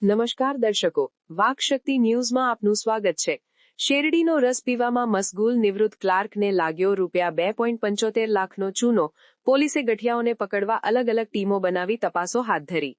નમસ્કાર દર્શકો, વાકશક્તિ ન્યૂઝમાં આપનું સ્વાગત છે. શેરડીનો રસ પીવામાં મશગુલ નિવૃત્ત ક્લાર્કને લાગ્યો ₹2.75 લાખનો ચૂનો. પોલીસે ગઠિયાઓને પકડવા અલગ અલગ ટીમો બનાવી તપાસો હાથ ધરી.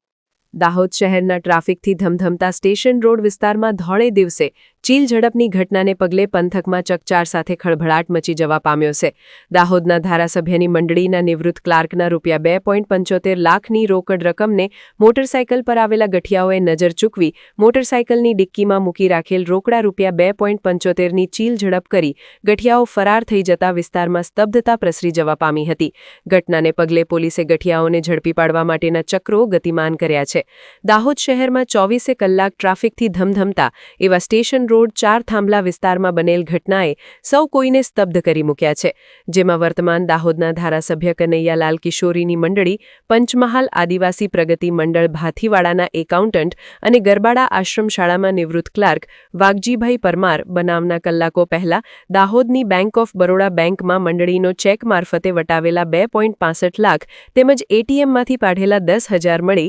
દાહોદ શહેરના ટ્રાફિકથી ધમધમતા સ્ટેશન રોડ વિસ્તારમાં ધોળે દિવસે ચીલ ઝડપની ઘટનાને પગલે પંથકમાં ચકચાર સાથે ખળભળાટ મચી જવા પામ્યો છે. દાહોદના ધારાસભ્યની મંડળીના નિવૃત્ત ક્લાર્કના ₹2.75 લાખની રોકડ રકમને મોટરસાયકલ પર આવેલા ગઠિયાઓએ નજર ચૂકવી મોટરસાયકલની ડિક્કીમાં મૂકી રાખેલ રોકડા ₹2.75ની ચીલ ઝડપ કરી ગઠિયાઓ ફરાર થઈ જતા વિસ્તારમાં સ્તબ્ધતા પ્રસરી જવા પામી હતી. ઘટનાને પગલે પોલીસે ગઠિયાઓને ઝડપી પાડવા માટેના ચક્રો ગતિમાન કર્યા છે. દાહોદ શહેરમાં 24 કલાક ટ્રાફિકથી ધમધમતા એવા સ્ટેશન રોડ 4 થાંભલા વિસ્તારમાં બનેલ ઘટનાએ સૌ કોઈને સ્તબ્ધ કરી મૂક્યા છે. જેમાં વર્તમાન દાહોદના ધારાસભ્ય કનૈયાલાલ કિશોરીની મંડળી, પંચમહાલ આદિવાસી પ્રગતિ મંડળ ભાથીવાડાના એકાઉન્ટન્ટ અને ગરબાડા આશ્રમ શાળામાં નિવૃત્ત ક્લાર્ક વાઘજીભાઈ પરમાર બનાવના કલાકો પહેલા દાહોદની બેંક ઓફ બરોડા બેંકમાં મંડળીનો ચેક મારફતે વટાવેલા 2.65 લાખ તેમજ એટીએમમાંથી પાડેલા 10,000 મળી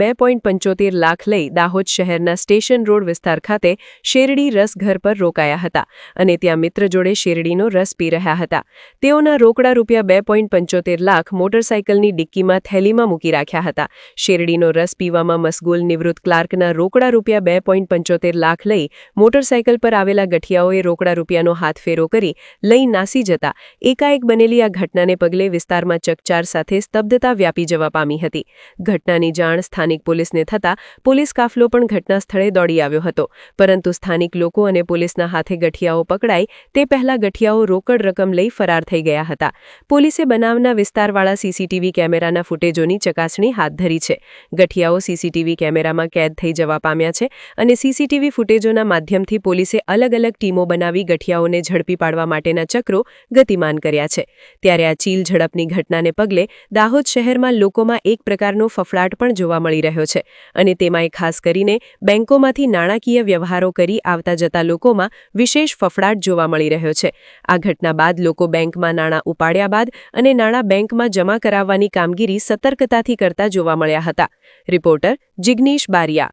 ₹2.75 લાખ લઈ દાહોદ શહેરના સ્ટેશન રોડ વિસ્તાર ખાતે શેરડી રસ ઘર પર રોકાયા હતા અને ત્યાં મિત્ર જોડે શેરડીનો રસ પી રહ્યા હતા. તેઓના રોકડા ₹2.75 લાખ મોટરસાયકલની ડિક્કીમાં થેલીમાં મૂકી રાખ્યા હતા. શેરડીનો રસ પીવામાં મશગુલ નિવૃત્ત ક્લાર્કના રોકડા ₹2.75 લાખ લઈ મોટરસાયકલ પર આવેલા ગઠિયાઓએ રોકડા રૂપિયાનો હાથફેરો કરી લઈ નાસી જતા એકાએક બનેલી આ ઘટનાને પગલે વિસ્તારમાં ચકચાર સાથે સ્તબ્ધતા વ્યાપી જવા પામી હતી. ઘટનાની જાણ સ્થાનિક પોલીસને થતાં પોલીસ કાફલો પણ ઘટના સ્થળે દોડી આવ્યો હતો. પરંતુ સ્થાનિક લોકો અને પોલીસના હાથે ગઠિયાઓ પકડાઈ તે પહેલા ગઠિયાઓ રોકડ રકમ લઈ ફરાર થઈ ગયા હતા. પોલીસે બનાવના વિસ્તારવાળા સીસીટીવી કેમેરાના ફૂટેજોની ચકાસણી હાથ ધરી છે. ગઠિયાઓ સીસીટીવી કેમેરામાં કેદ થઈ જવા પામ્યા છે અને સીસીટીવી ફૂટેજોના માધ્યમથી પોલીસે અલગ અલગ ટીમો બનાવી ગઠિયાઓને ઝડપી પાડવા માટેના ચક્રો ગતિમાન કર્યા છે. ત્યારે આ ચીલ ઝડપની ઘટનાને પગલે દાહોદ શહેરમાં લોકોમાં એક પ્રકારનો ફફડાટ પણ જોવા મળી રહ્યો છે અને તેમાંય ખાસ કરીને બેંકોમાંથી નાણાકીય વ્યવહારો કરી આવતા જતા લોકોમાં વિશેષ ફફડાટ જોવા મળી રહ્યો છે. આ ઘટના બાદ લોકો બેંકમાં નાણાં ઉપાડ્યા બાદ અને નાણાં બેંકમાં જમા કરાવવાની કામગીરી સતર્કતાથી કરતા જોવા મળ્યા હતા. રિપોર્ટર જિગ્નેશ બારિયા.